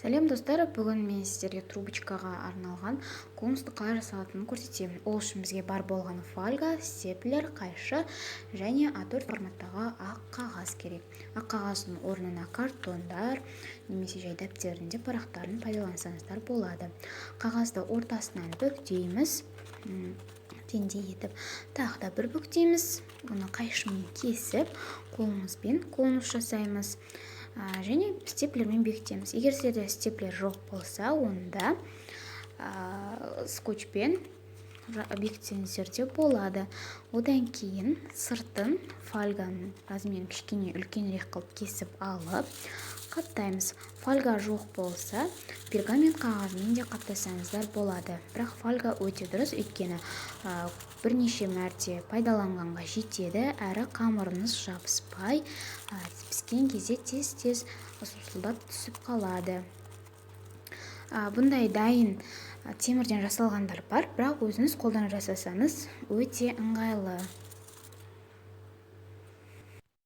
Сәлем достар, бүгін мен сіздерге трубочкаға арналған конусты қалай жасалатынын көрсетемін. Ол үшін бізге бар болған фольга, степлер, қайшы және А4 форматтағы ақ қағаз керек. Ақ қағаздың орнына картондар немесе жай дәптерінде парақтарын пайдалансаңыздар болады. Қағазды ортасынан бүктейміз, теңдей етіп. Тағы да бір бүктейміз. Оны қайшымен кесіп, қолымызбен конус жасаймыз. Және степлермен бекітеміз. Егер сізде степлер жоқ болса, онда скотчпен бекітсеңіздер де болады. Одан кейін сыртын фольганың размерін кішкене үлкенірек қылып кесіп алып қаптаймыз. Фольга жоқ болса, пергамент қағазымен де қаптасаңыздар болады. Бірақ фольга өте дұрыс, өйткені бірнеше мәрте пайдаланғанға жетеді, әрі қамырыңыз жабыспай, піскен кезде тез-тез сусылдап түсіп қалады. Бұндай дайын темірден жасалғандар бар, бірақ өзіңіз қолдан жасасаңыз өте ыңғайлы.